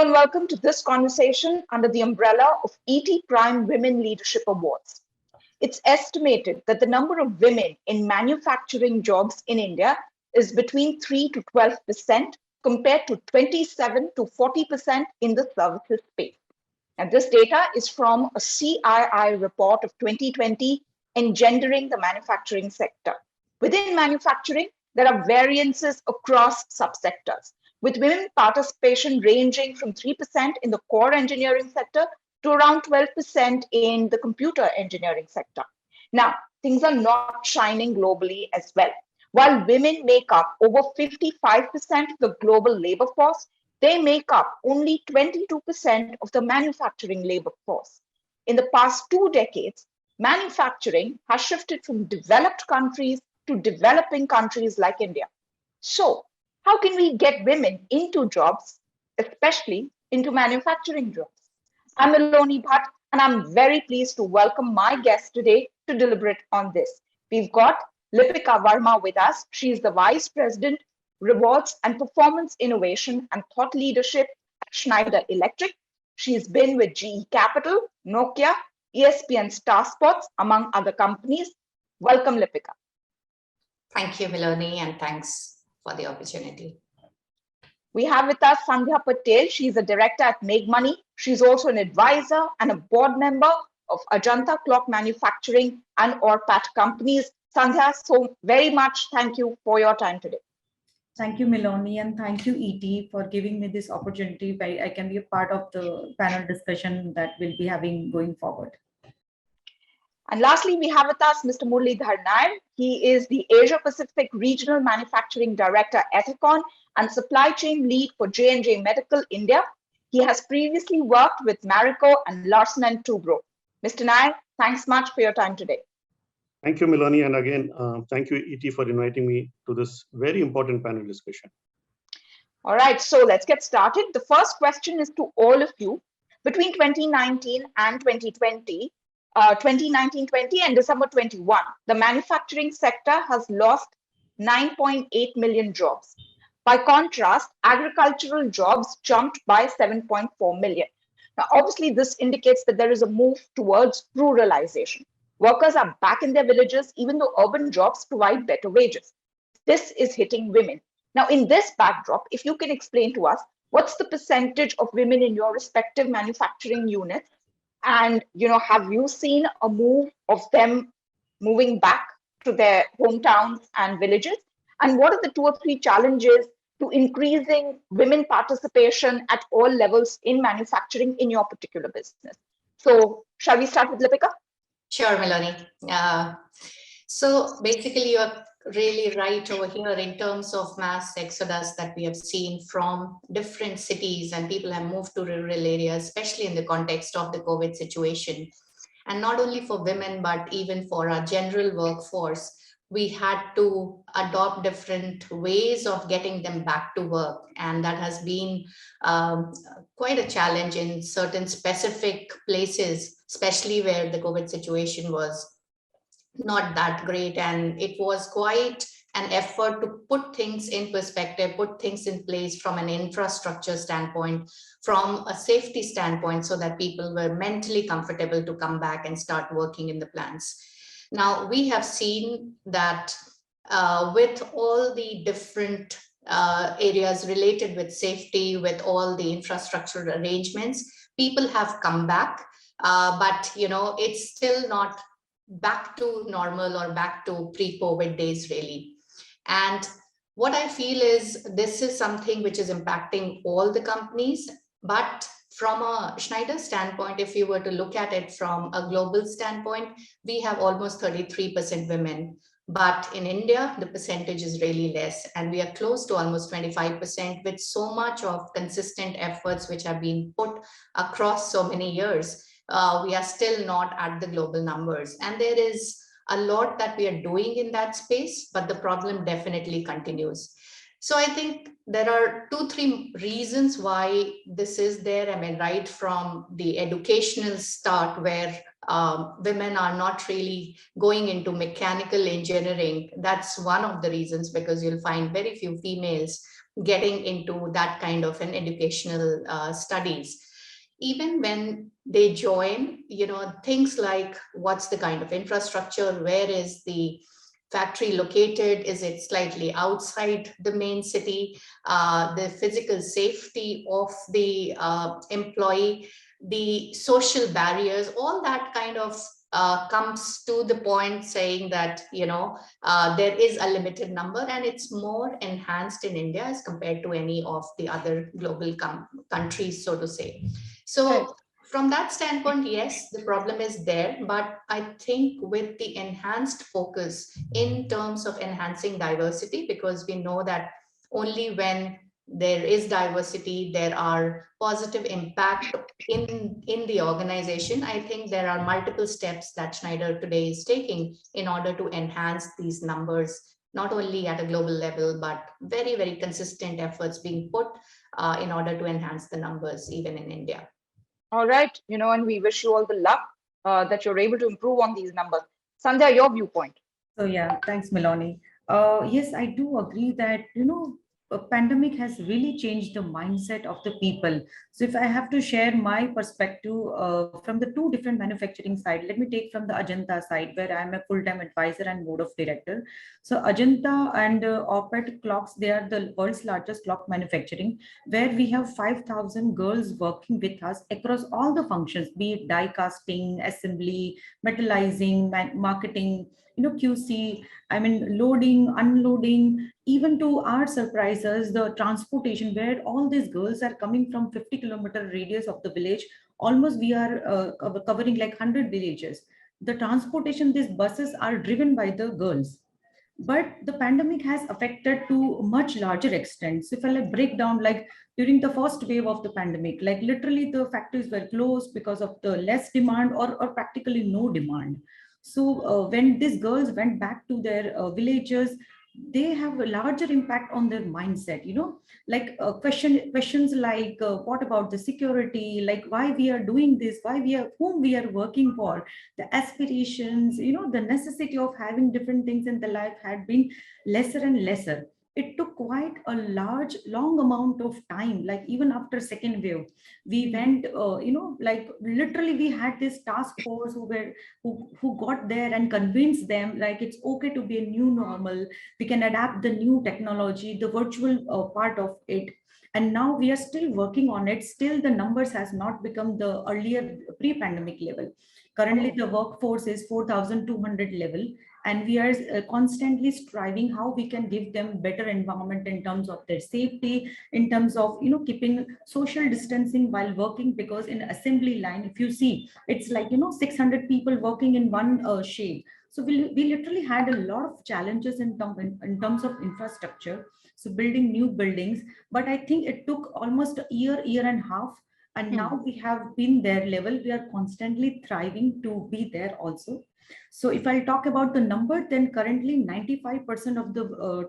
Hello and welcome to this conversation under the umbrella of ET Prime Women Leadership Awards. It's estimated that the number of women in manufacturing jobs in India is between 3 to 12% compared to 27 to 40% in the services space. And this data is from a CII report of 2020 engendering the manufacturing sector. Within manufacturing, there are variances across subsectors, with women participation ranging from 3% in the core engineering sector to around 12% in the computer engineering sector. Now, things are not shining globally as well. While women make up over 55% of the global labor force, they make up only 22% of the manufacturing labor force. In the past 2 decades, manufacturing has shifted from developed countries to developing countries like India. So, how can we get women into jobs, especially into manufacturing jobs? I'm Meloni Bhatt, and I'm very pleased to welcome my guest today to deliberate on this. We've got Lipika Verma with us. She's the Vice President, Rewards and Performance Innovation and Thought Leadership at Schneider Electric. She's been with GE Capital, Nokia, ESPN Star Sports, among other companies. Welcome, Lipika. Thank you, Meloni, and thanks for the opportunity. We have with us Sandhya Patel. She's a director at Make Money. She's also an advisor and a board member of Ajanta Clock Manufacturing and Orpat companies. Sandhya, so very much thank you for your time today. Thank you, Meloni, and thank you, ET, for giving me this opportunity. I can be a part of the panel discussion that we'll be having going forward. And lastly, we have with us Mr. Muralidhar Nair. He is the Asia Pacific Regional Manufacturing Director at Ethicon and Supply Chain Lead for J&J Medical India. He has previously worked with Marico and Larsen & Toubro. Mr. Nair, thanks much for your time today. Thank you, Meloni. And again, thank you, ET, for inviting me to this very important panel discussion. All right, so let's get started. The first question is to all of you. Between 2019 and 2020, 2019-20 and December 21, the manufacturing sector has lost 9.8 million jobs. By contrast, agricultural jobs jumped by 7.4 million. Now, obviously, this indicates that there is a move towards ruralization. Workers are back in their villages, even though urban jobs provide better wages. This is hitting women. Now, in this backdrop, if you can explain to us, what's the percentage of women in your respective manufacturing units? And, have you seen a move of them moving back to their hometowns and villages? And what are the 2 or 3 challenges to increasing women participation at all levels in manufacturing in your particular business? So shall we start with Lipika? Sure, Meloni. So basically, you're really right over here in terms of mass exodus that we have seen from different cities, and people have moved to rural areas, especially in the context of the COVID situation. And not only for women, but even for our general workforce, we had to adopt different ways of getting them back to work. And that has been quite a challenge in certain specific places, especially where the COVID situation was not that great. And it was quite an effort to put things in perspective, put things in place from an infrastructure standpoint, from a safety standpoint, so that people were mentally comfortable to come back and start working in the plants. Now, we have seen that with all the different areas related with safety, with all the infrastructure arrangements, people have come back, but it's still not back to normal or back to pre-COVID days, really. And what I feel is this is something which is impacting all the companies, but from a Schneider standpoint, if you were to look at it from a global standpoint, we have almost 33% women. But in India, the percentage is really less, and we are close to almost 25% with so much of consistent efforts which have been put across so many years. We are still not at the global numbers. And there is a lot that we are doing in that space, but the problem definitely continues. So I think there are 2-3 reasons why this is there. I mean, right from the educational start, where women are not really going into mechanical engineering. That's one of the reasons, because you'll find very few females getting into that kind of an educational studies. Even when they join, things like what's the kind of infrastructure, where is the factory located, is it slightly outside the main city, the physical safety of the employee, the social barriers, all that kind of comes to the point saying that there is a limited number, and it's more enhanced in India as compared to any of the other global countries, so to say. So Right. from that standpoint, yes, the problem is there, but I think with the enhanced focus in terms of enhancing diversity, because we know that only when there is diversity, there are positive impact in the organization. I think there are multiple steps that Schneider today is taking in order to enhance these numbers, not only at a global level, but very, very consistent efforts being put in order to enhance the numbers even in India. All right, and we wish you all the luck that you're able to improve on these numbers. Sandhya, your viewpoint. So yeah, thanks, Melanie. Yes, I do agree that, a pandemic has really changed the mindset of the people. So if I have to share my perspective from the two different manufacturing side, let me take from the Ajanta side, where I'm a full-time advisor and board of director. So Ajanta and Opet clocks, they are the world's largest clock manufacturing, where we have 5,000 girls working with us across all the functions, be it die casting, assembly, metallizing, marketing, QC, I mean, loading, unloading, even to our surprises, the transportation, where all these girls are coming from 50-kilometer radius of the village. Almost we are covering like 100 villages. The transportation, these buses are driven by the girls. But the pandemic has affected to much larger extent. So if I break down, like during the first wave of the pandemic, like literally the factories were closed because of the less demand or practically no demand. So when these girls went back to their villages, they have a larger impact on their mindset, like questions like what about the security, like why we are doing this, why we are, whom we are working for, the aspirations, the necessity of having different things in the life had been lesser and lesser. It took quite a long amount of time, like even after second wave, we went, like literally we had this task force who got there and convinced them like it's okay to be a new normal, we can adapt the new technology, the virtual part of it. And now we are still working on it. Still the numbers has not become the earlier pre-pandemic level. Currently the workforce is 4,200 level, and we are constantly striving how we can give them better environment in terms of their safety, in terms of keeping social distancing while working, because in assembly line, if you see, it's like 600 people working in one shade. So we literally had a lot of challenges in terms of infrastructure, so building new buildings. But I think it took almost a year and a half, and now we have been there level. We are constantly thriving to be there also. So if I talk about the number, then currently 95% of the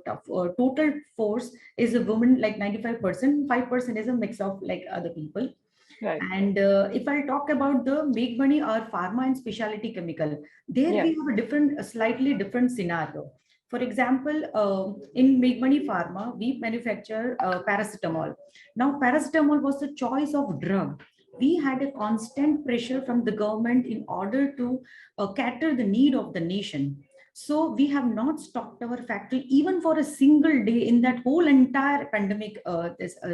total force is a woman, like 95%, 5% is a mix of like other people. Right. And if I talk about the make money or pharma and specialty chemical, there we have a slightly different scenario. For example, in make money pharma, we manufacture paracetamol. Now, paracetamol was the choice of drug. We had a constant pressure from the government in order to cater the need of the nation. So we have not stocked our factory even for a single day in that whole entire pandemic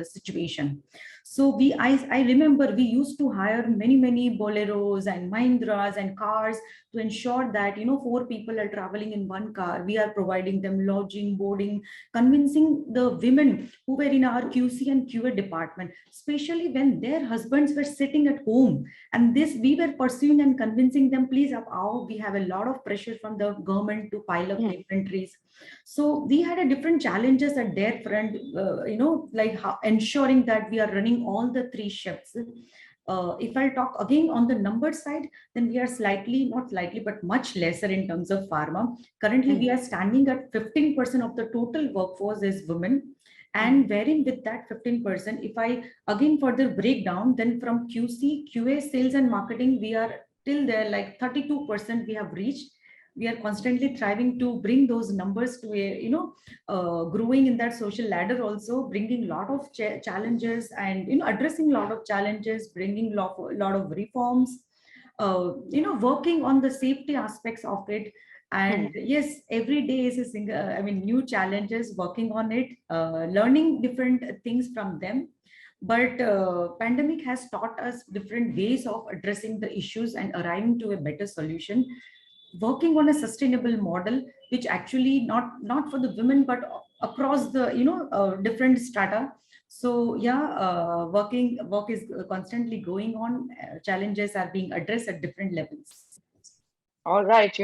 situation. So I remember we used to hire many Boleros and Mahindras and cars to ensure that 4 people are traveling in one car. We are providing them lodging, boarding, convincing the women who were in our QC and QA department, especially when their husbands were sitting at home. And this we were pursuing and convincing them, please up out. We have a lot of pressure from the government to pile up inventories. So we had a different challenges at their front, like ensuring that we are running all the 3 shifts. If I talk again on the number side, then we are slightly, not slightly, but much lesser in terms of pharma. Currently, we are standing at 15% of the total workforce is women. And wherein with that 15%, if I again further break down, then from QC, QA, sales and marketing, we are till there like 32% we have reached. We are constantly striving to bring those numbers to a, growing in that social ladder, also bringing a lot of challenges and, addressing a lot of challenges, bringing lot of reforms, working on the safety aspects of it. And yes, every day is a single, new challenges, working on it, learning different things from them. But pandemic has taught us different ways of addressing the issues and arriving to a better solution, working on a sustainable model, which actually not for the women but across the, different strata. So yeah, work is constantly going on. Challenges are being addressed at different levels. All right,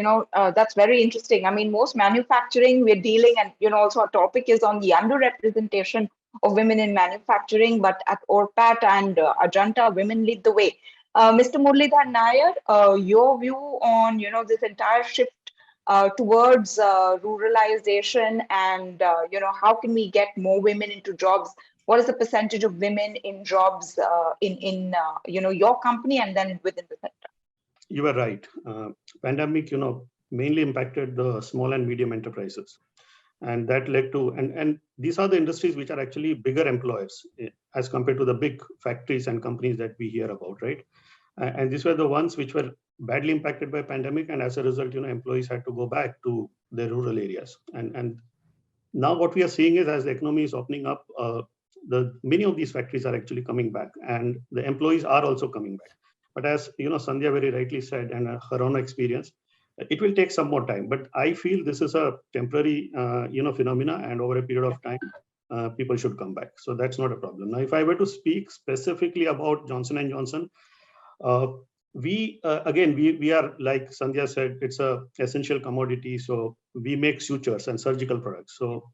that's very interesting. I mean, most manufacturing we're dealing, and also our topic is on the underrepresentation of women in manufacturing, but at ORPAT and Ajanta, women lead the way. Mr. Muralidhar Nair, your view on this entire shift towards ruralization, and how can we get more women into jobs? What is the percentage of women in jobs in your company and then within the sector? You are right. Pandemic, mainly impacted the small and medium enterprises. And that led to, and these are the industries which are actually bigger employers as compared to the big factories and companies that we hear about, right? And these were the ones which were badly impacted by pandemic. And as a result, employees had to go back to their rural areas. And now what we are seeing is, as the economy is opening up, many of these factories are actually coming back, and the employees are also coming back. But as Sandhya very rightly said, and her own experience, it will take some more time. But I feel this is a temporary, phenomena, and over a period of time, people should come back. So that's not a problem. Now, if I were to speak specifically about Johnson & Johnson, we are, like Sandhya said, it's a essential commodity. So we make sutures and surgical products. So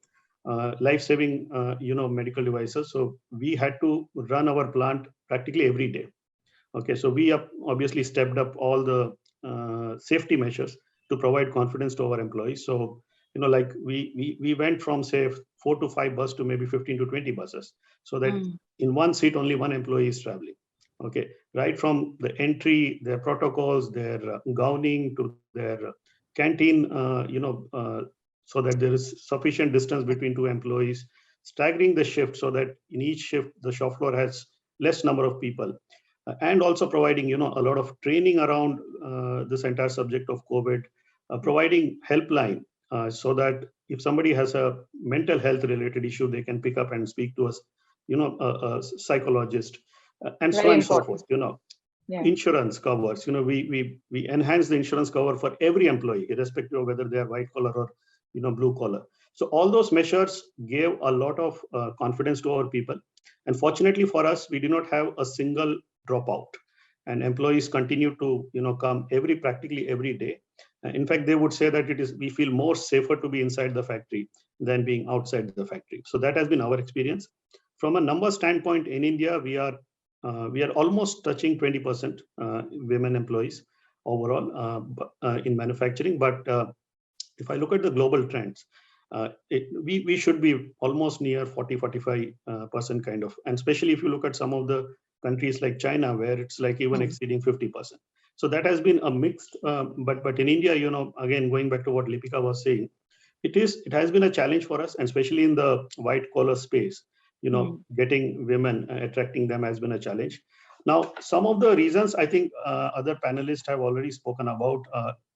life-saving, medical devices. So we had to run our plant practically every day. Okay, so we have obviously stepped up all the safety measures to provide confidence to our employees. So, like we went from, say, 4 to 5 buses to maybe 15 to 20 buses, so that in one seat, only one employee is traveling. Okay, right from the entry, their protocols, their gowning, to their canteen, so that there is sufficient distance between two employees, staggering the shift so that in each shift, the shop floor has less number of people. And also providing, a lot of training around this entire subject of COVID, providing helpline so that if somebody has a mental health related issue, they can pick up and speak to us, a psychologist, and so on and so forth. Yeah. Insurance covers, we enhance the insurance cover for every employee, irrespective of whether they are white collar or blue collar. So all those measures gave a lot of confidence to our people. And fortunately for us, we do not have a single dropout, and employees continue to come practically every day. In fact, they would say that we feel more safer to be inside the factory than being outside the factory. So that has been our experience. From a number standpoint, in India, we are almost touching 20% women employees overall in manufacturing. But if I look at the global trends, we should be almost near 40-45% kind of, and especially if you look at some of the countries like China, where it's like even exceeding 50%. So that has been a mixed, but in India, again, going back to what Lipika was saying, it has been a challenge for us, and especially in the white collar space, getting women, attracting them has been a challenge. Now, some of the reasons I think other panelists have already spoken about.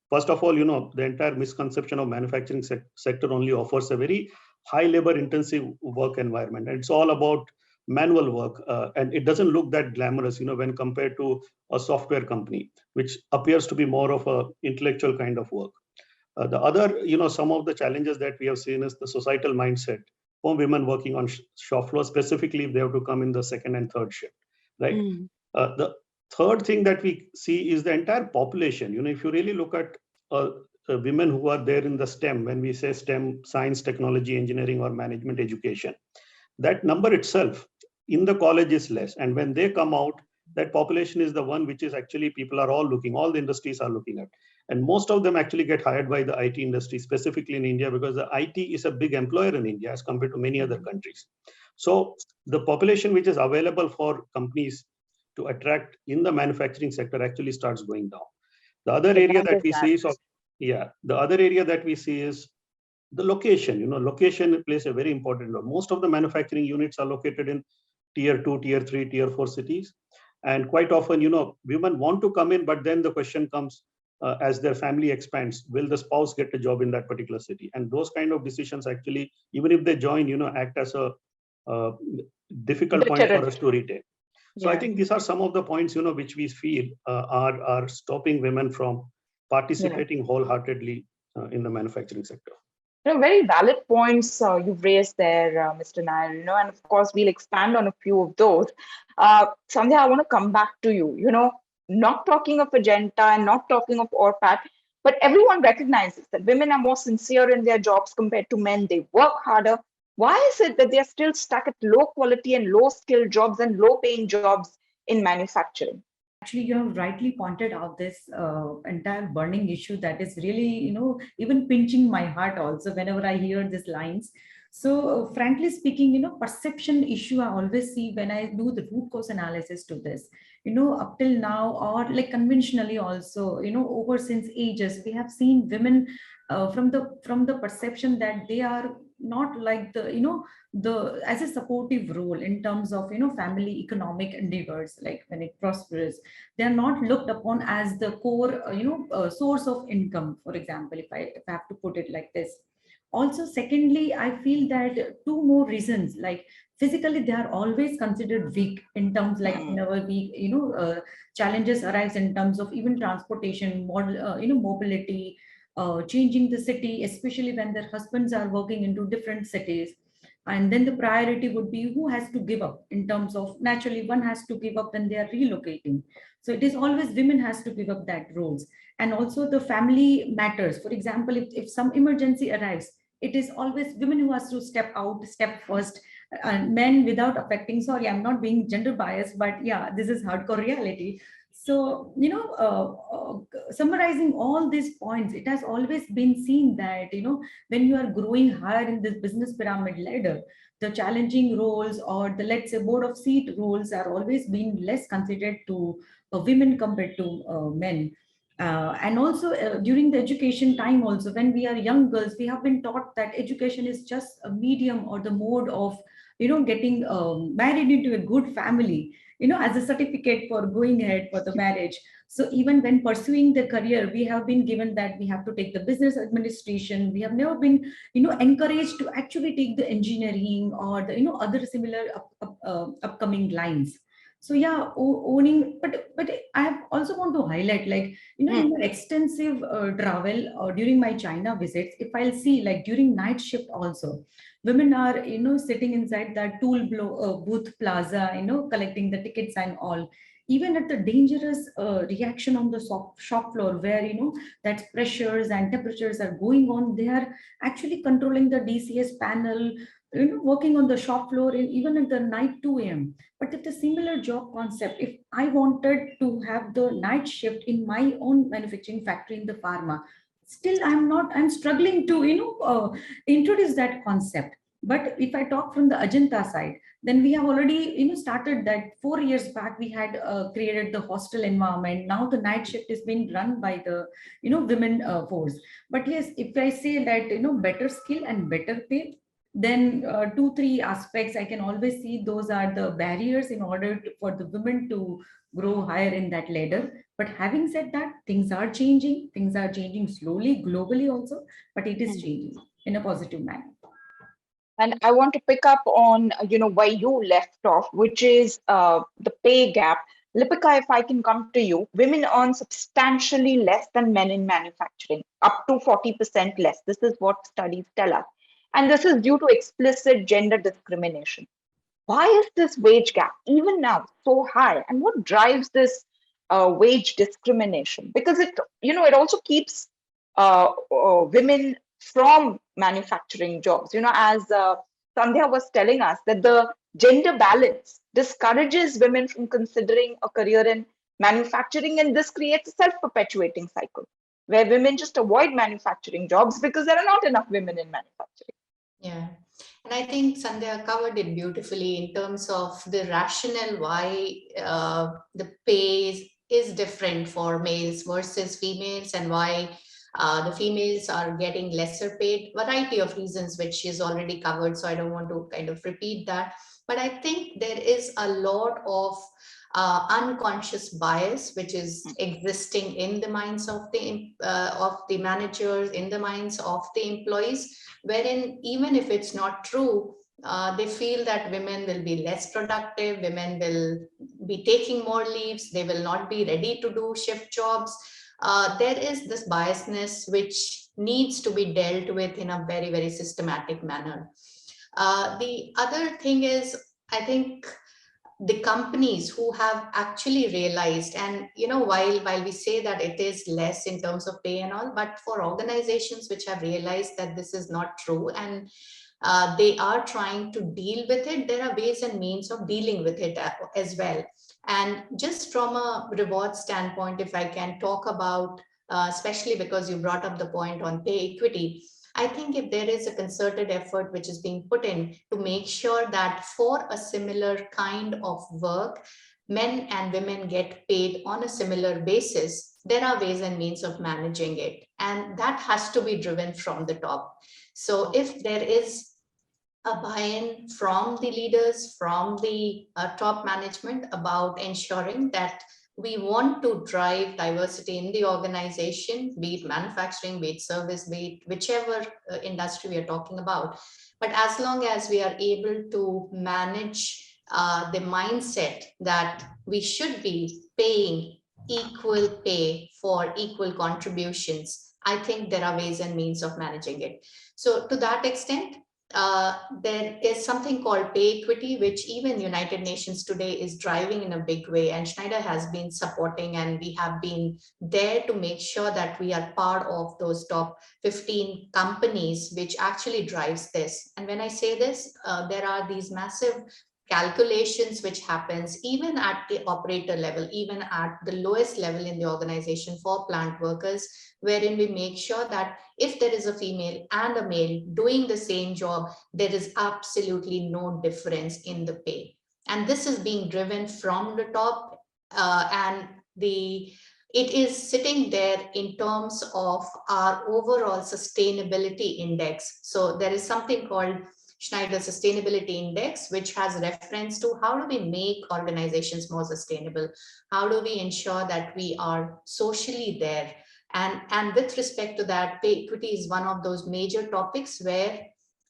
First of all, the entire misconception of manufacturing sector only offers a very high labor intensive work environment. And it's all about manual work, and it doesn't look that glamorous, when compared to a software company, which appears to be more of a intellectual kind of work. The other, some of the challenges that we have seen is the societal mindset for women working on shop floor, specifically if they have to come in the second and third shift, right? The third thing that we see is the entire population. If you really look at women who are there in the STEM, when we say STEM, science, technology, engineering, or management education, that number itself in the college is less. And when they come out, that population is the one which is actually people are all looking, all the industries are looking at. And most of them actually get hired by the IT industry, specifically in India, because the IT is a big employer in India as compared to many other countries. So the population which is available for companies to attract in the manufacturing sector actually starts going down. The other area that we see is, the other area that we see is the location. Location plays a very important role. Most of the manufacturing units are located in tier 2, tier 3, tier 4 cities. And quite often, women want to come in, but then the question comes, as their family expands, will the spouse get a job in that particular city? And those kind of decisions actually, even if they join, act as a difficult point for us to retain. So I think these are some of the points, which we feel are stopping women from participating wholeheartedly in the manufacturing sector. Very valid points you've raised there, Mr. Nair, and of course, we'll expand on a few of those. Sandhya, I want to come back to you, not talking of Agenta and not talking of ORPAT, but everyone recognizes that women are more sincere in their jobs compared to men. They work harder. Why is it that they're still stuck at low quality and low skilled jobs and low paying jobs in manufacturing? Actually, you have rightly pointed out this entire burning issue that is really, even pinching my heart also whenever I hear these lines. So frankly speaking, perception issue I always see when I do the root cause analysis to this, up till now, or like conventionally also, over since ages, we have seen women from the perception that they are not like the as a supportive role in terms of family economic endeavors, like when it prospers they are not looked upon as the core source of income, for example, if I have to put it like this. Also, secondly, I feel that two more reasons, like physically they are always considered weak in terms, like whenever we challenges arise in terms of even transportation mobility, changing the city, especially when their husbands are working into different cities. And then the priority would be who has to give up in terms of, naturally one has to give up when they are relocating. So it is always women has to give up that roles. And also the family matters. For example, if some emergency arrives, it is always women who has to step first, and men, without affecting, sorry, I'm not being gender biased, but yeah, this is hardcore reality. So, summarizing all these points, it has always been seen that, when you are growing higher in this business pyramid ladder, the challenging roles or the, let's say, board of seat roles are always being less considered to women compared to men. And also during the education time also, when we are young girls, we have been taught that education is just a medium or the mode of getting married into a good family, as a certificate for going ahead for the marriage. So even when pursuing the career, we have been given that we have to take the business administration. We have never been encouraged to actually take the engineering or the other similar upcoming lines. So yeah, owning, but I have also want to highlight, like, in your extensive travel or during my China visits, if I'll see, like, during night shift also, women are sitting inside that booth plaza, collecting the tickets and all. Even at the dangerous reaction on the shop floor, where that pressures and temperatures are going on, they are actually controlling the DCS panel, working on the shop floor, even at the night 2 a.m. But it's a similar job concept. If I wanted to have the night shift in my own manufacturing factory in the pharma, still I'm struggling to introduce that concept. But if I talk from the Ajanta side, then we have already started that 4 years back. We had created the hostel environment. Now the night shift is being run by the women force. But yes, if I say that better skill and better pay, then 2-3 aspects I can always see those are the barriers in order for the women to grow higher in that ladder. But having said that, things are changing slowly globally also, but it is changing in a positive manner. And I want to pick up on, where you left off, which is the pay gap. Lipika, if I can come to you, women earn substantially less than men in manufacturing, up to 40% less. This is what studies tell us. And this is due to explicit gender discrimination. Why is this wage gap, even now, so high? And what drives this wage discrimination? Because it also keeps women from manufacturing jobs. As Sandhya was telling us, that the gender balance discourages women from considering a career in manufacturing, and this creates a self-perpetuating cycle where women just avoid manufacturing jobs because there are not enough women in manufacturing. Yeah. And I think Sandhya covered it beautifully in terms of the rationale why the pay is different for males versus females, and why the females are getting lesser paid. Variety of reasons which she's already covered, so I don't want to kind of repeat that. But I think there is a lot of unconscious bias which is existing in the minds of the managers, in the minds of the employees, wherein even if it's not true, they feel that women will be less productive, women will be taking more leaves, they will not be ready to do shift jobs. There is this biasness which needs to be dealt with in a very, very systematic manner. The other thing is, I think the companies who have actually realized, and while we say that it is less in terms of pay and all, but for organizations which have realized that this is not true, and they are trying to deal with it, there are ways and means of dealing with it as well. And just from a reward standpoint, if I can talk about, especially because you brought up the point on pay equity, I think if there is a concerted effort which is being put in to make sure that for a similar kind of work, men and women get paid on a similar basis, there are ways and means of managing it. And that has to be driven from the top. So if there is a buy-in from the leaders, from the top management about ensuring that we want to drive diversity in the organization, be it manufacturing, be it service, be it whichever industry we are talking about. But as long as we are able to manage the mindset that we should be paying equal pay for equal contributions, I think there are ways and means of managing it. So to that extent, there is something called pay equity, which even United Nations today is driving in a big way, and Schneider has been supporting, and we have been there to make sure that we are part of those top 15 companies which actually drives this. And when I say this, there are these massive calculations which happens even at the operator level, even at the lowest level in the organization for plant workers, wherein we make sure that if there is a female and a male doing the same job, there is absolutely no difference in the pay. And this is being driven from the top, and it is sitting there in terms of our overall sustainability index. So there is something called Schneider Sustainability Index, which has reference to how do we make organizations more sustainable? How do we ensure that we are socially there? And with respect to that, pay equity is one of those major topics where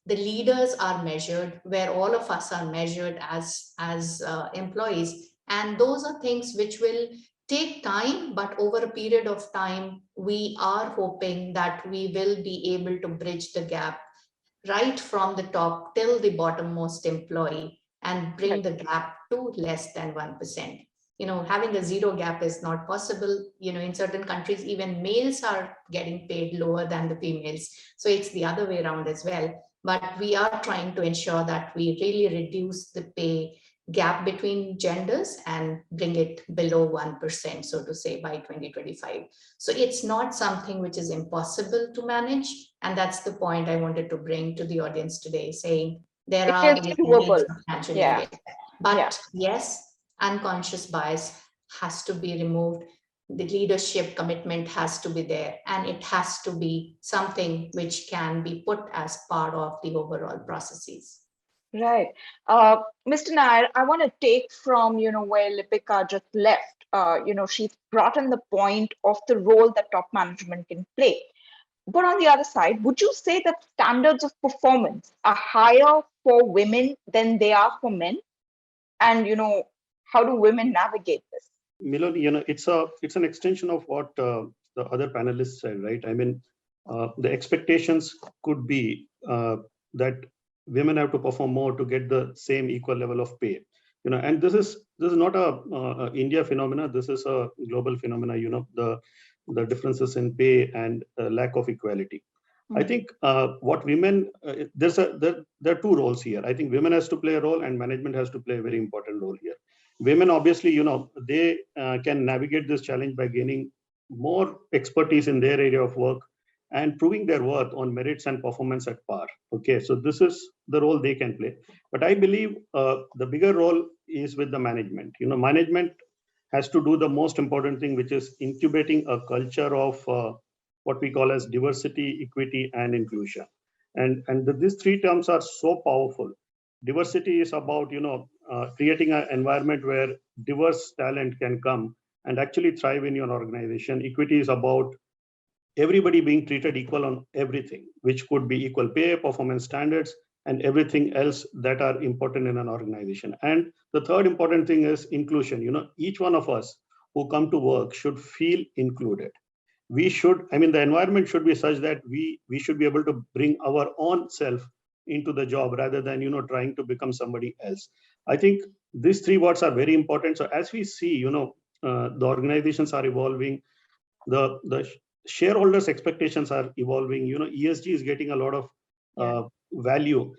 the leaders are measured, where all of us are measured as employees. And those are things which will take time, but over a period of time, we are hoping that we will be able to bridge the gap right from the top till the bottommost employee and bring the gap to less than 1%. Having a zero gap is not possible. In certain countries, even males are getting paid lower than the females. So it's the other way around as well. But we are trying to ensure that we really reduce the pay gap between genders and bring it below 1%, so to say, by 2025. So it's not something which is impossible to manage. And that's the point I wanted to bring to the audience today, saying there are these ways of managing it. But yes, unconscious bias has to be removed. The leadership commitment has to be there, and it has to be something which can be put as part of the overall processes. Right. Mr. Nair, I want to take from, where Lipika just left. She's brought in the point of the role that top management can play. But on the other side, would you say that standards of performance are higher for women than they are for men? And, how do women navigate this? Milon, it's an extension of what the other panelists said, right? I mean, the expectations could be that women have to perform more to get the same equal level of pay. And this is not a India phenomena. This is a global phenomena. The differences in pay and lack of equality. I think what women, there are two roles here. I think women has to play a role and management has to play a very important role here. Women, obviously, they can navigate this challenge by gaining more expertise in their area of work and proving their worth on merits and performance at par. Okay, so this is the role they can play. But I believe the bigger role is with the management. Management has to do the most important thing, which is incubating a culture of what we call as diversity, equity, and inclusion. And these three terms are so powerful. Diversity is about creating an environment where diverse talent can come and actually thrive in your organization. Equity is about everybody being treated equal on everything, which could be equal pay, performance standards, and everything else that are important in an organization. And the third important thing is inclusion. Each one of us who come to work should feel included. The environment should be such that we should be able to bring our own self into the job rather than trying to become somebody else. I think these three words are very important. So as we see, the organizations are evolving, the shareholders' expectations are evolving. ESG is getting a lot of value.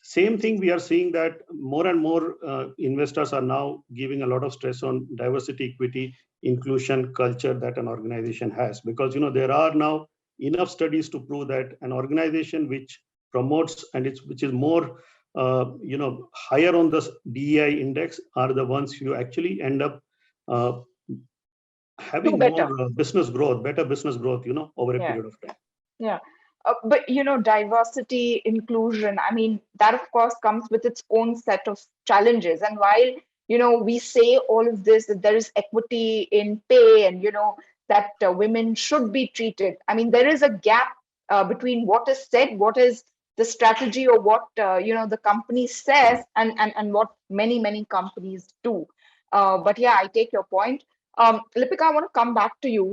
Same thing, we are seeing that more and more investors are now giving a lot of stress on diversity, equity, inclusion, culture that an organization has, because there are now enough studies to prove that an organization which promotes which is more higher on the DEI index are the ones who actually end up having more better business growth, over a period of time. Yeah. But, diversity, inclusion, that of course comes with its own set of challenges. And while, we say all of this, that there is equity in pay and, that women should be treated. There is a gap between what is said, what is the strategy, or what, the company says, and what many companies do. But yeah, I take your point. Lipika, I want to come back to you.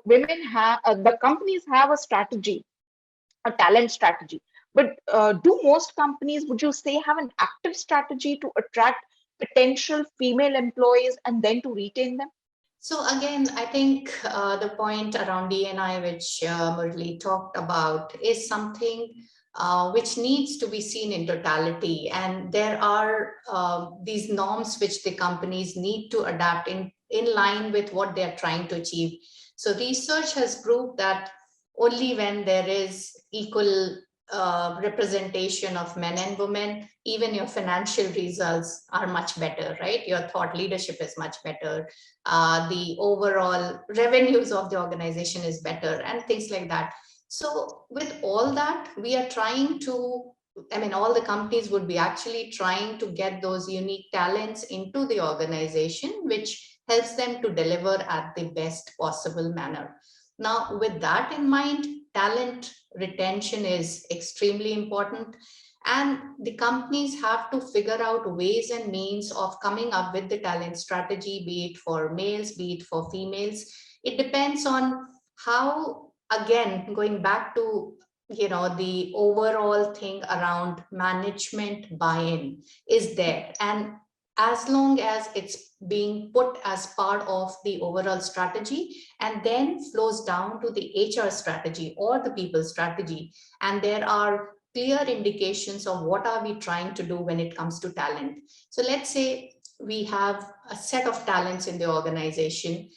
Women have, the companies have a strategy, a talent strategy. But do most companies, would you say, have an active strategy to attract potential female employees and then to retain them? So again, I think the point around D&I, which Murali talked about, is something which needs to be seen in totality. And there are these norms which the companies need to adapt in line with what they're trying to achieve. So research has proved that only when there is equal representation of men and women, even your financial results are much better, right? Your thought leadership is much better. The overall revenues of the organization is better, and things like that. So with all that, we are trying to, all the companies would be actually trying to get those unique talents into the organization, which helps them to deliver at the best possible manner. Now, with that in mind, talent retention is extremely important. And the companies have to figure out ways and means of coming up with the talent strategy, be it for males, be it for females. It depends on how, again, going back to the overall thing around management buy-in is there. And as long as it's being put as part of the overall strategy and then flows down to the HR strategy or the people strategy, and there are clear indications of what are we trying to do when it comes to talent. So let's say we have a set of talents in the organization.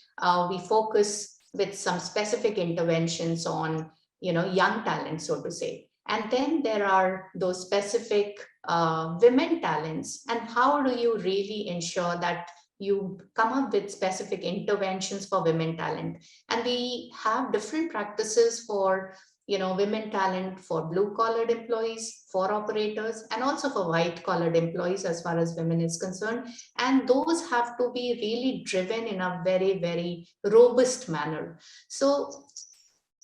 We focus with some specific interventions on young talent, so to say. And then there are those specific women talents. And how do you really ensure that you come up with specific interventions for women talent? And we have different practices for women talent for blue-collared employees, for operators, and also for white-collared employees as far as women is concerned. And those have to be really driven in a very, very robust manner. So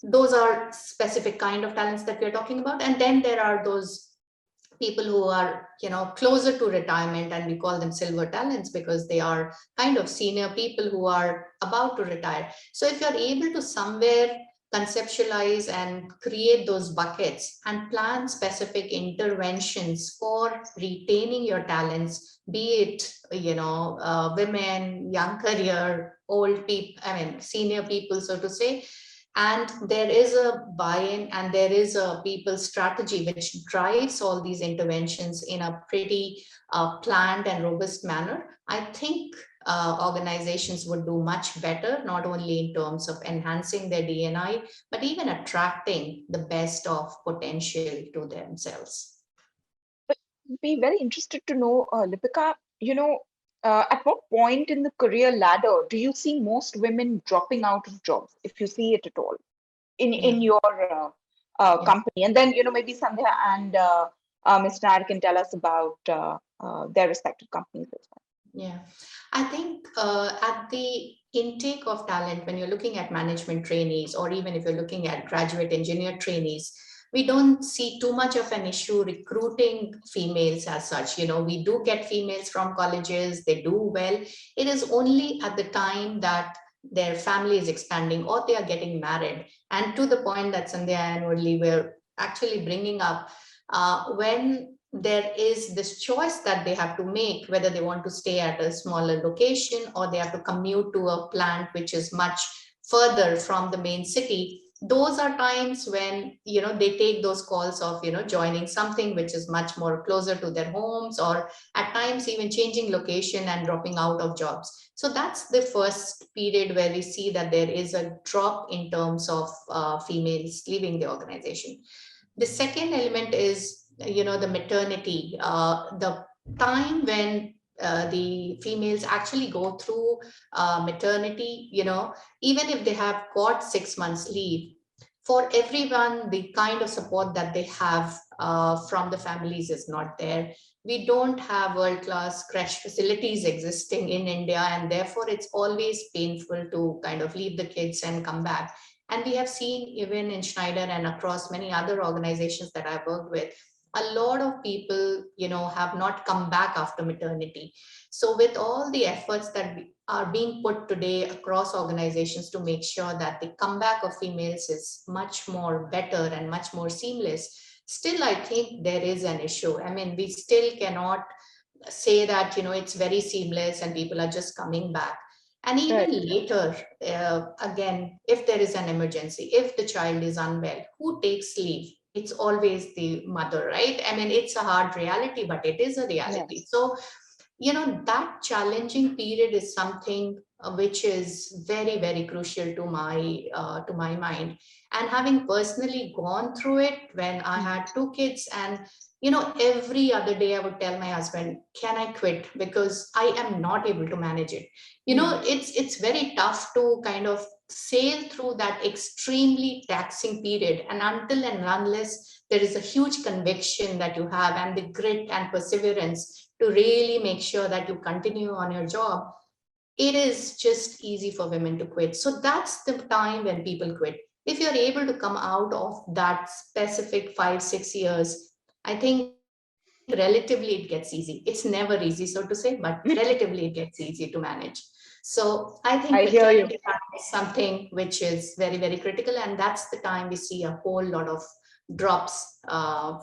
those are specific kind of talents that we're talking about. And then there are those people who are closer to retirement, and we call them silver talents because they are kind of senior people who are about to retire. So if you're able to somewhere conceptualize and create those buckets and plan specific interventions for retaining your talents, be it women, young career, old people, senior people, so to say, And there is a buy-in and there is a people strategy which drives all these interventions in a pretty planned and robust manner. I think organizations would do much better, not only in terms of enhancing their D&I, but even attracting the best of potential to themselves. But I'd be very interested to know, Lipika, at what point in the career ladder do you see most women dropping out of jobs, if you see it at all, in your company? And then, maybe Sandhya and Mr. Nair can tell us about their respective companies as well. Yeah, I think at the intake of talent, when you're looking at management trainees, or even if you're looking at graduate engineer trainees, we don't see too much of an issue recruiting females as such. We do get females from colleges, they do well. It is only at the time that their family is expanding or they are getting married. And to the point that Sandhya and Murli were actually bringing up, when there is this choice that they have to make, whether they want to stay at a smaller location or they have to commute to a plant which is much further from the main city. Those are times when they take those calls of joining something which is much more closer to their homes, or at times even changing location and dropping out of jobs. So that's the first period where we see that there is a drop in terms of females leaving the organization. The second element is the maternity, the time when the females actually go through maternity. Even if they have got 6 months leave, for everyone the kind of support that they have from the families is not there. We don't have world-class crash facilities existing in India, and therefore it's always painful to kind of leave the kids and come back. And we have seen even in Schneider and across many other organizations that I've worked with, a lot of people, have not come back after maternity. So with all the efforts that are being put today across organizations to make sure that the comeback of females is much more better and much more seamless, still, I think there is an issue. I mean, we still cannot say that, it's very seamless and people are just coming back. And even later, again, if there is an emergency, if the child is unwell, who takes leave? It's always the mother, right? I mean, it's a hard reality, but it is a reality. Yes. So, that challenging period is something which is very, very crucial to my mind. And having personally gone through it when I had 2 kids, and every other day I would tell my husband, can I quit? Because I am not able to manage it. It's very tough to kind of sail through that extremely taxing period. And until and unless there is a huge conviction that you have and the grit and perseverance to really make sure that you continue on your job, it is just easy for women to quit. So that's the time when people quit. If you're able to come out of that specific 5-6 years, I think relatively it gets easy. It's never easy, so to say, but relatively it gets easy to manage. So I think maternity is something which is very, very critical, and that's the time we see a whole lot of drops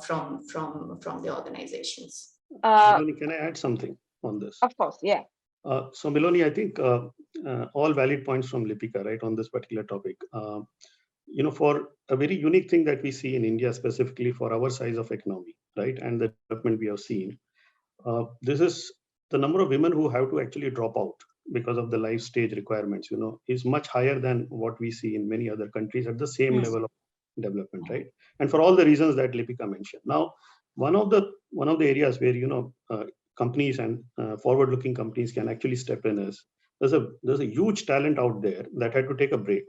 from the organizations. Miloni, can I add something on this? Of course, yeah. So Miloni, I think all valid points from Lipika, right, on this particular topic. For a very unique thing that we see in India, specifically for our size of economy, right, and the development we have seen, this is the number of women who have to actually drop out because of the life stage requirements, is much higher than what we see in many other countries at the same level of development, right? And for all the reasons that Lipika mentioned. Now, one of the areas where companies and forward-looking companies can actually step in is there's a huge talent out there that had to take a break,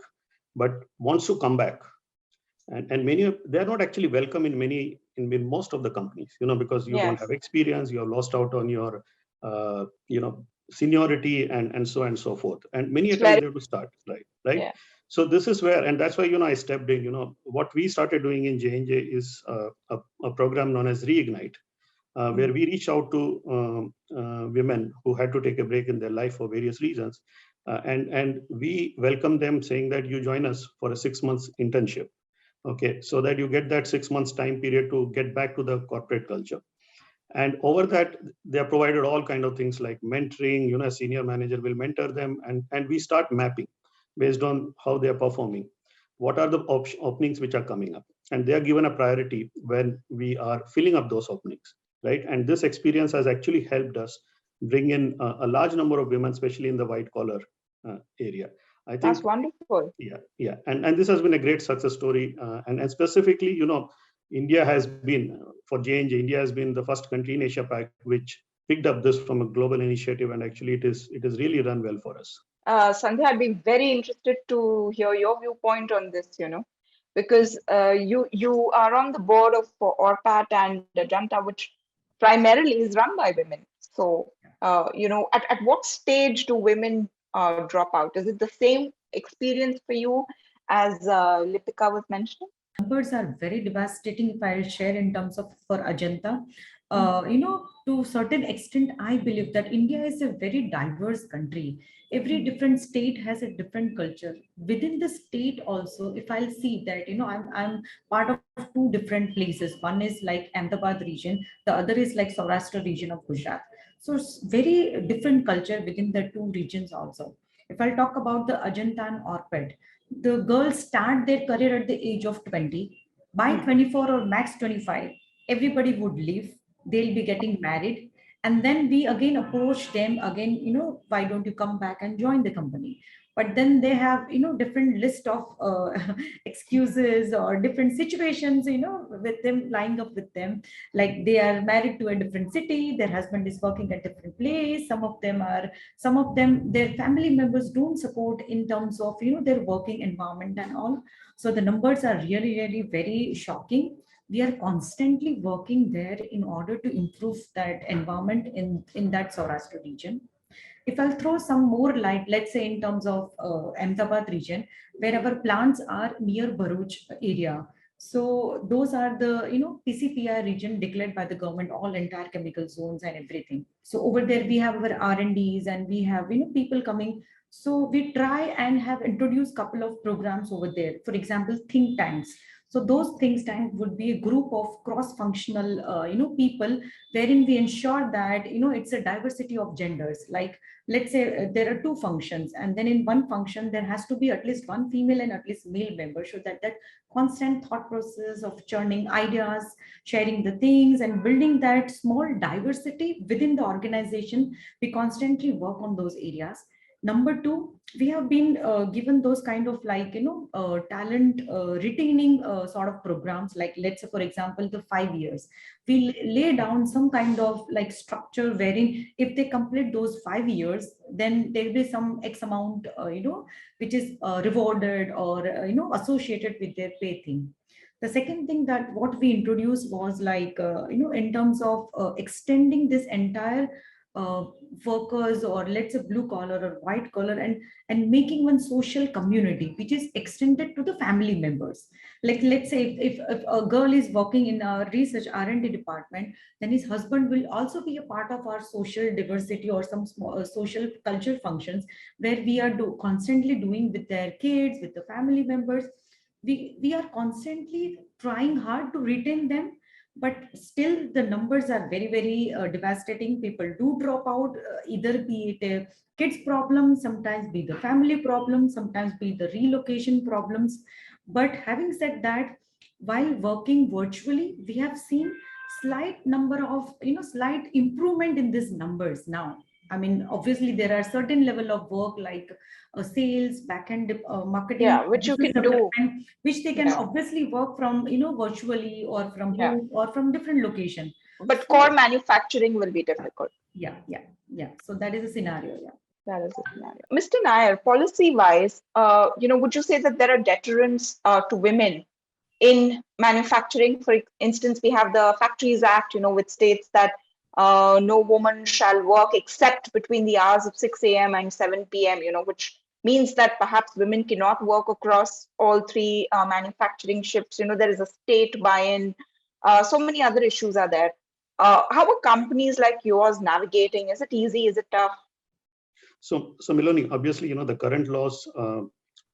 but wants to come back, and many of they're not actually welcome in most of the companies, because you don't have experience, you have lost out on your seniority and so on and so forth, and many a times they have to start right. Yeah. So this is where, and that's why I stepped in. What we started doing in J&J is a program known as Reignite, where we reach out to women who had to take a break in their life for various reasons, and we welcome them, saying that you join us for a 6 months internship, okay, so that you get that 6 months time period to get back to the corporate culture. And over that, they are provided all kind of things like mentoring. A senior manager will mentor them, and we start mapping based on how they are performing. what are the openings which are coming up, and they are given a priority when we are filling up those openings, right? And this experience has actually helped us bring in a large number of women, especially in the white collar area. I think That's wonderful. yeah, and this has been a great success story, and specifically, India has been for J&J, India has been the first country in Asia Pac which picked up this from a global initiative, and actually it is really run well for us. Sandhya, I'd be very interested to hear your viewpoint on this, because you are on the board of ORPAT and Janta, which primarily is run by women. So, at what stage do women drop out? Is it the same experience for you as Lipika was mentioning? Numbers are very devastating if I'll share in terms of for Ajanta. To certain extent, I believe that India is a very diverse country. Every different state has a different culture. Within the state also, if I'll see that, I'm part of two different places. One is like Ahmedabad region, the other is like Saurashtra region of Gujarat. So it's very different culture within the two regions also. If I'll talk about the Ajanta and Orpet, the girls start their career at the age of 20. By 24 or max 25, everybody would leave. They'll be getting married. And then we again approach them again, why don't you come back and join the company? But then they have, different list of excuses or different situations, with them lying up with them. Like they are married to a different city, their husband is working at a different place. Some of them, their family members don't support in terms of, their working environment and all. So the numbers are really, really very shocking. We are constantly working there in order to improve that environment in that Saurashtra region. If I'll throw some more light, let's say in terms of Ahmedabad region, where our plants are near Bharuch area. So those are the, PCPI region declared by the government, all entire chemical zones and everything. So over there we have our R&Ds and we have, people coming. So we try and have introduced couple of programs over there. For example, think tanks. So those think tanks would be a group of cross-functional, people, wherein we ensure that, it's a diversity of genders. Like, let's say there are two functions, and then in one function, there has to be at least one female and at least male member, so that constant thought process of churning ideas, sharing the things, and building that small diversity within the organization, we constantly work on those areas. Number two, we have been given those kind of like, talent retaining sort of programs, like let's say, for example, the 5 years. We lay down some kind of like structure wherein if they complete those 5 years, then there will be some X amount, which is rewarded or, associated with their pay thing. The second thing that what we introduced was like, in terms of extending this entire workers, or let's say blue collar or white collar, and making one social community which is extended to the family members. Like let's say if a girl is working in a research R&D department, then his husband will also be a part of our social diversity or some small social culture functions, where we are constantly doing with their kids, with the family members. We are constantly trying hard to retain them, but still the numbers are very, very devastating. People do drop out, either be it a kids problem, sometimes be the family problem, sometimes be the relocation problems. But having said that, while working virtually, we have seen slight number of, slight improvement in these numbers now. I mean, obviously there are certain level of work like sales, backend marketing, Which you business can do, development, which they can obviously work from, virtually or from home or from different location. But core manufacturing will be difficult. Yeah. So that is a scenario. That is a scenario. Mr. Nair, policy-wise, would you say that there are deterrents to women in manufacturing? For instance, we have the Factories Act, which states that no woman shall work except between the hours of 6 a.m. and 7 p.m., which means that perhaps women cannot work across all three manufacturing shifts. There is a state buy-in. So many other issues are there. How are companies like yours navigating? Is it easy? Is it tough? So Miloni, obviously, the current laws,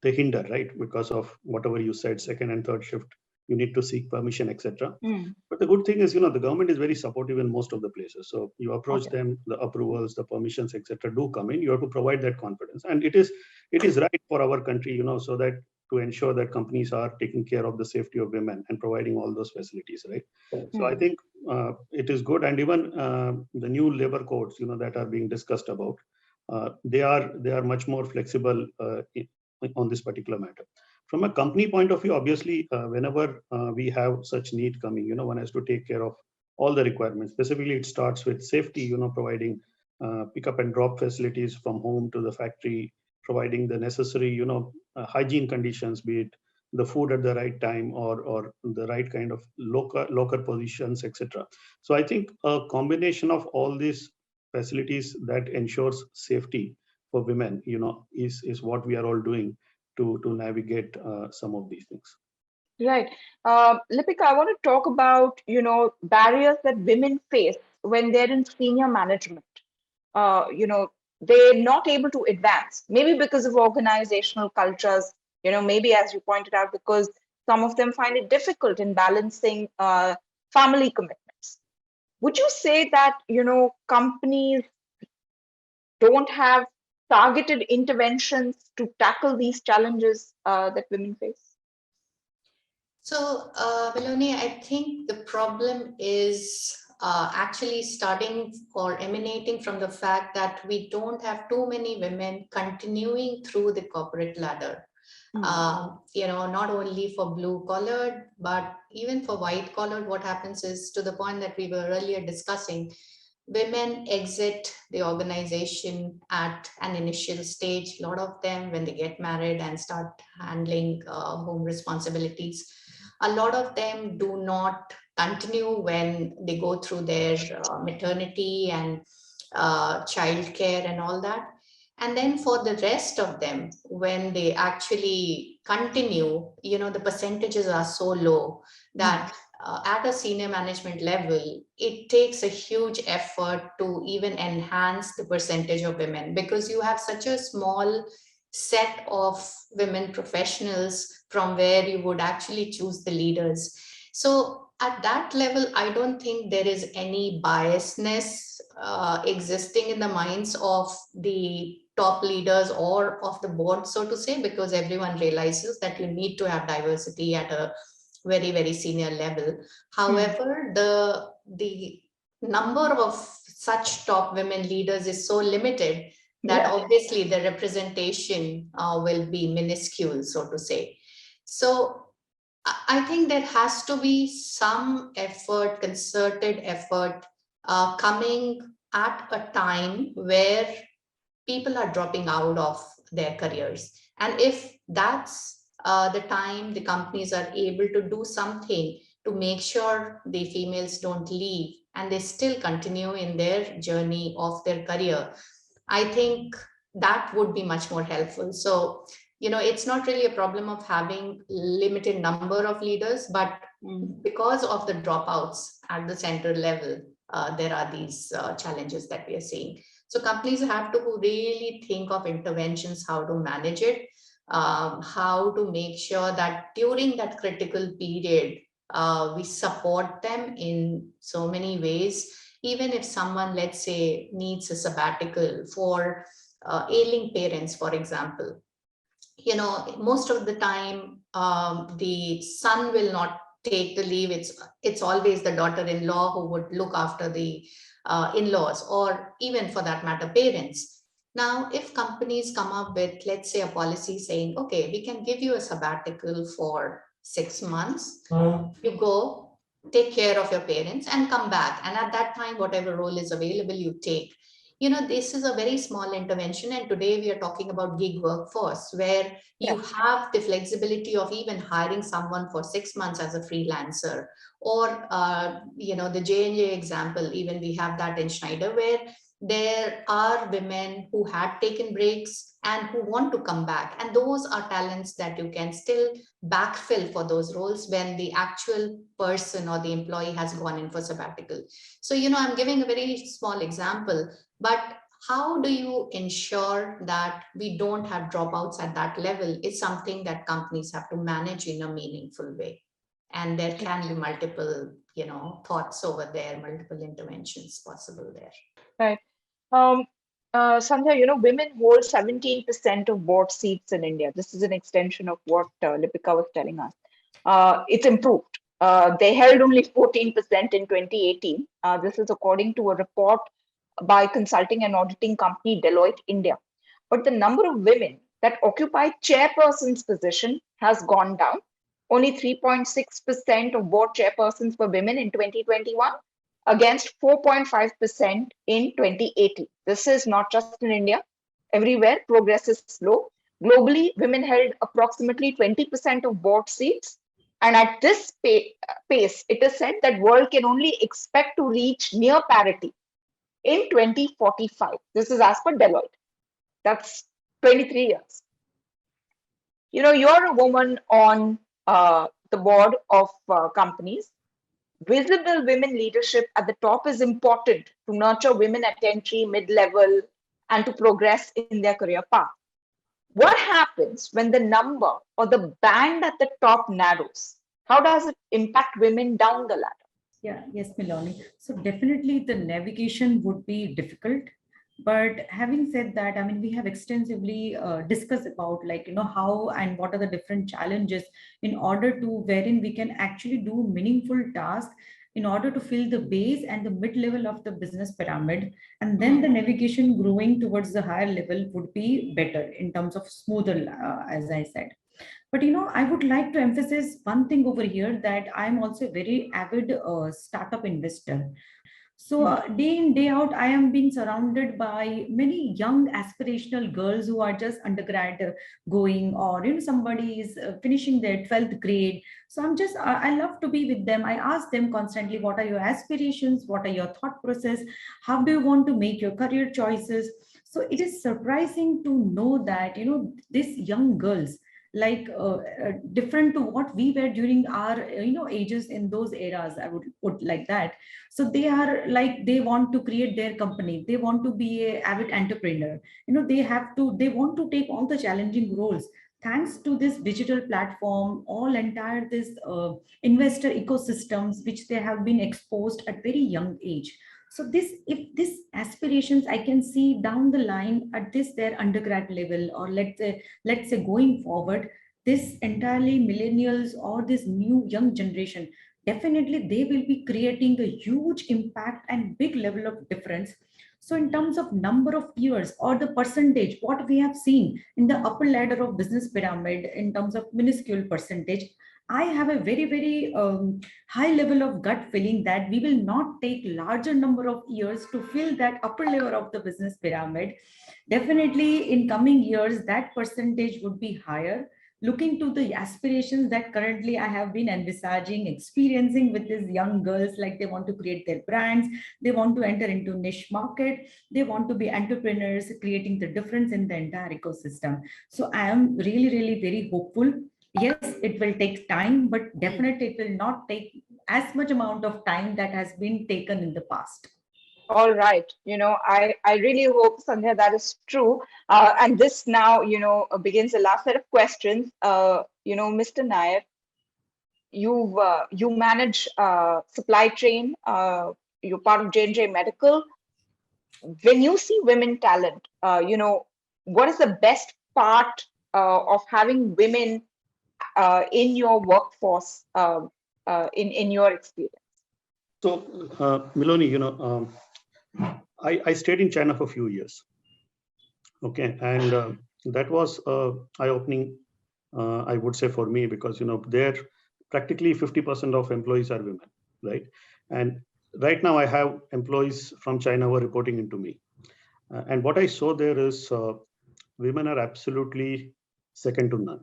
they hinder, right? Because of whatever you said, second and third shift, you need to seek permission, etc. But the good thing is, the government is very supportive in most of the places. So you approach them, the approvals, the permissions, etc. do come in. You have to provide that confidence, and it is right for our country, so that to ensure that companies are taking care of the safety of women and providing all those facilities, right? So I think it is good, and even the new labor codes, that are being discussed about, they are much more flexible on this particular matter. From a company point of view, obviously, whenever we have such need coming, one has to take care of all the requirements. Specifically, it starts with safety, providing pick up and drop facilities from home to the factory, providing the necessary, hygiene conditions, be it the food at the right time or the right kind of locker positions, etc. So I think a combination of all these facilities that ensures safety for women, is what we are all doing to navigate some of these things. Right. Lipika, I want to talk about, barriers that women face when they're in senior management. They're not able to advance, maybe because of organizational cultures, maybe, as you pointed out, because some of them find it difficult in balancing family commitments. Would you say that, companies don't have targeted interventions to tackle these challenges that women face? So, Melanie, I think the problem is actually starting or emanating from the fact that we don't have too many women continuing through the corporate ladder. Not only for blue collared, but even for white collared, what happens is, to the point that we were earlier discussing, women exit the organization at an initial stage. A lot of them, when they get married and start handling home responsibilities, a lot of them do not continue when they go through their maternity and childcare and all that. And then for the rest of them, when they actually continue, the percentages are so low that at a senior management level, it takes a huge effort to even enhance the percentage of women, because you have such a small set of women professionals from where you would actually choose the leaders. So at that level, I don't think there is any biasness existing in the minds of the top leaders or of the board, so to say, because everyone realizes that you need to have diversity at a very, very senior level. However, the number of such top women leaders is so limited that obviously the representation will be minuscule, so to say. So I think there has to be some effort, concerted effort, coming at a time where people are dropping out of their careers. And if that's the time the companies are able to do something to make sure the females don't leave and they still continue in their journey of their career, I think that would be much more helpful. So, it's not really a problem of having limited number of leaders, but because of the dropouts at the center level, there are these challenges that we are seeing. So companies have to really think of interventions, how to manage it, how to make sure that during that critical period, we support them in so many ways. Even if someone, let's say, needs a sabbatical for ailing parents, for example, most of the time, the son will not take the leave. It's always the daughter-in-law who would look after the in-laws, or even for that matter, parents. Now, if companies come up with, let's say, a policy saying, okay, we can give you a sabbatical for 6 months, you go, take care of your parents and come back. And at that time, whatever role is available, you take. This is a very small intervention. And today we are talking about gig workforce, where you have the flexibility of even hiring someone for 6 months as a freelancer. Or, the J&J example, even we have that in Schneider, where there are women who had taken breaks and who want to come back. And those are talents that you can still backfill for those roles when the actual person or the employee has gone in for sabbatical. So, I'm giving a very small example, but how do you ensure that we don't have dropouts at that level is something that companies have to manage in a meaningful way. And there can be multiple, thoughts over there, multiple interventions possible there. Right. Sandhya, women hold 17% of board seats in India. This is an extension of what Lipika was telling us. It's improved. They held only 14% in 2018. This is according to a report by consulting and auditing company Deloitte India. But the number of women that occupy chairperson's position has gone down. Only 3.6% of board chairpersons were women in 2021 against 4.5% in 2018. This is not just in India. Everywhere, progress is slow. Globally, women held approximately 20% of board seats. And at this pace, it is said that world can only expect to reach near parity in 2045. This is as per Deloitte. That's 23 years. You're a woman on the board of companies. Visible women leadership at the top is important to nurture women at entry, mid-level, and to progress in their career path. What happens when the number or the band at the top narrows? How does it impact women down the ladder? Yeah, yes, Miloni. So definitely the navigation would be difficult. But having said that, I mean, we have extensively discussed about how and what are the different challenges in order to wherein we can actually do meaningful tasks in order to fill the base and the mid level of the business pyramid. And then the navigation growing towards the higher level would be better in terms of smoother, as I said. But I would like to emphasize one thing over here, that I'm also a very avid startup investor. So day in, day out, I am being surrounded by many young aspirational girls who are just undergrad going, or somebody is finishing their 12th grade. So I love to be with them. I ask them constantly, what are your aspirations? What are your thought process? How do you want to make your career choices? So it is surprising to know that, these young girls, different to what we were during our ages in those eras, I would put like that. So they are like, they want to create their company, they want to be a avid entrepreneur, they want to take all the challenging roles. Thanks to this digital platform, all entire this investor ecosystems which they have been exposed at very young age. So if this aspirations I can see down the line at this their undergrad level, or let's say going forward, this entirely millennials or this new young generation, definitely they will be creating a huge impact and big level of difference. So in terms of number of years or the percentage, what we have seen in the upper ladder of business pyramid in terms of minuscule percentage, I have a very, very high level of gut feeling that we will not take larger number of years to fill that upper layer of the business pyramid. Definitely in coming years, that percentage would be higher. Looking to the aspirations that currently I have been envisaging, experiencing with these young girls, like they want to create their brands, they want to enter into niche market, they want to be entrepreneurs, creating the difference in the entire ecosystem. So I am really, really very hopeful. Yes, it will take time, but definitely it will not take as much amount of time that has been taken in the past. All right. I really hope, Sandhya, that is true. And this now, begins the last set of questions. Mr. Nair, you manage supply chain. You're part of J&J Medical. When you see women talent, what is the best part of having women in your workforce, in your experience? So, Miloni, I stayed in China for a few years. Okay, and that was eye-opening, I would say, for me, because there practically 50% of employees are women, right? And right now I have employees from China who are reporting into me, and what I saw there is women are absolutely second to none.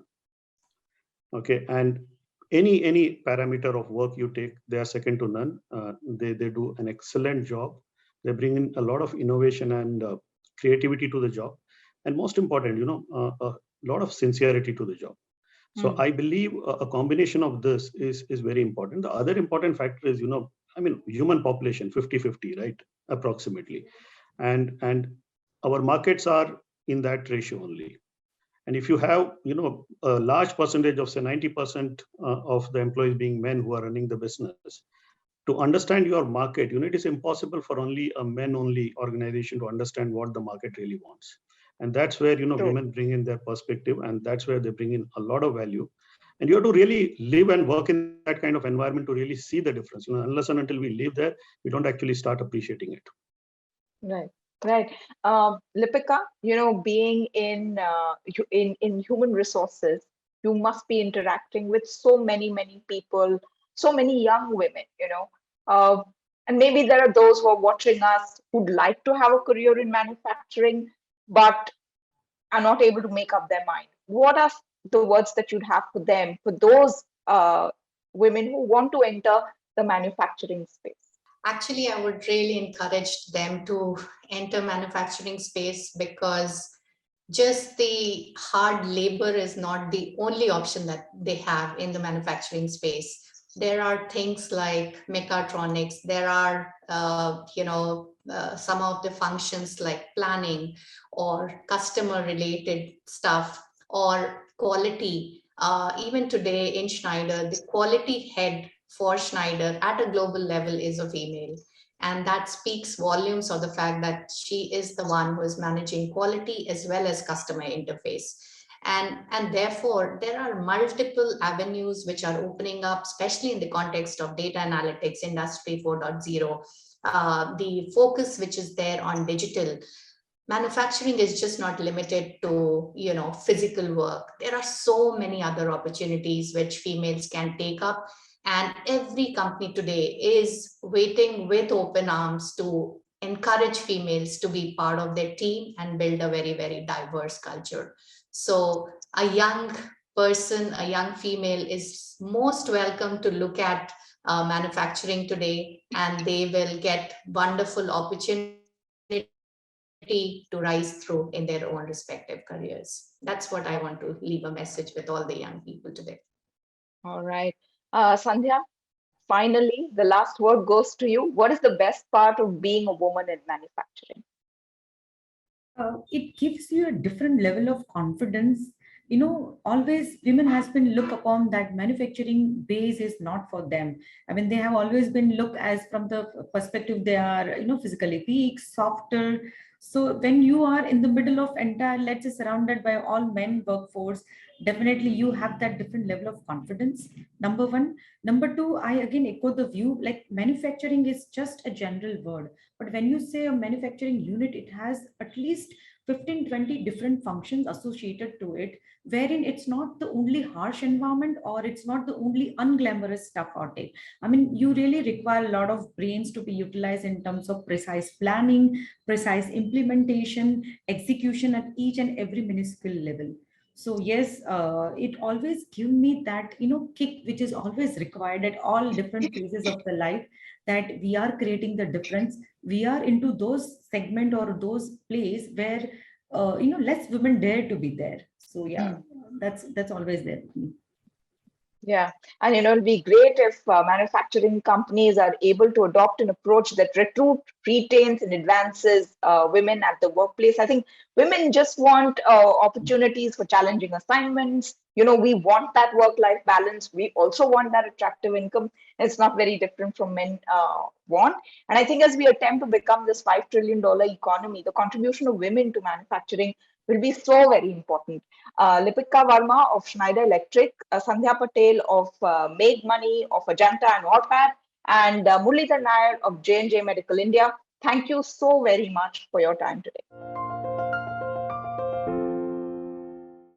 Okay, and any parameter of work you take, they are second to none. They do an excellent job. They bring in a lot of innovation and creativity to the job, and most important, a lot of sincerity to the job. So I believe a combination of this is very important. The other important factor is, human population 50-50, right, approximately, and our markets are in that ratio only. And if you have, a large percentage of say 90% of the employees being men who are running the business, to understand your market, it is impossible for only a men-only organization to understand what the market really wants. And that's where, women bring in their perspective, and that's where they bring in a lot of value. And you have to really live and work in that kind of environment to really see the difference. Unless and until we live there, we don't actually start appreciating it. Right. Right. Lipika, being in human resources, you must be interacting with so many people, so many young women, and maybe there are those who are watching us who'd like to have a career in manufacturing, but are not able to make up their mind. What are the words that you'd have for them, for those women who want to enter the manufacturing space? Actually, I would really encourage them to enter manufacturing space, because just the hard labor is not the only option that they have in the manufacturing space. There are things like mechatronics. There are, some of the functions like planning or customer related stuff or quality. Even today in Schneider, the quality head for Schneider at a global level is a female. And that speaks volumes of the fact that she is the one who is managing quality as well as customer interface. And therefore, there are multiple avenues which are opening up, especially in the context of data analytics, Industry 4.0, the focus which is there on digital. Manufacturing is just not limited to, physical work. There are so many other opportunities which females can take up. And every company today is waiting with open arms to encourage females to be part of their team and build a very, very diverse culture. So a young person, a young female is most welcome to look at manufacturing today, and they will get wonderful opportunity to rise through in their own respective careers. That's what I want to leave a message with all the young people today. All right. Sandhya, finally, the last word goes to you. What is the best part of being a woman in manufacturing? It gives you a different level of confidence. Always women has been looked upon that manufacturing base is not for them. I mean, they have always been looked as from the perspective they are, physically weak, softer. So when you are in the middle of entire, let's say surrounded by all men workforce, definitely you have that different level of confidence. Number one. Number two, I again echo the view, like manufacturing is just a general word. But when you say a manufacturing unit, it has at least 15-20 different functions associated to it, wherein it's not the only harsh environment or it's not the only unglamorous stuff out there. I mean, you really require a lot of brains to be utilized in terms of precise planning, precise implementation, execution at each and every minuscule level. So yes, it always gives me that, kick, which is always required at all different phases of the life, that we are creating the difference. We are into those segment or those place where, less women dare to be there. So yeah, that's always there with me. Yeah, and it'll be great if manufacturing companies are able to adopt an approach that retains, and advances women at the workplace. I think women just want opportunities for challenging assignments. We want that work-life balance. We also want that attractive income. It's not very different from men want. And I think as we attempt to become this $5 trillion economy, the contribution of women to manufacturing will be so very important. Lipika Verma of Schneider Electric, Sandhya Patel of Make Money, of Ajanta and Orpad, and Muralidhar Nair of J&J Medical India. Thank you so very much for your time today.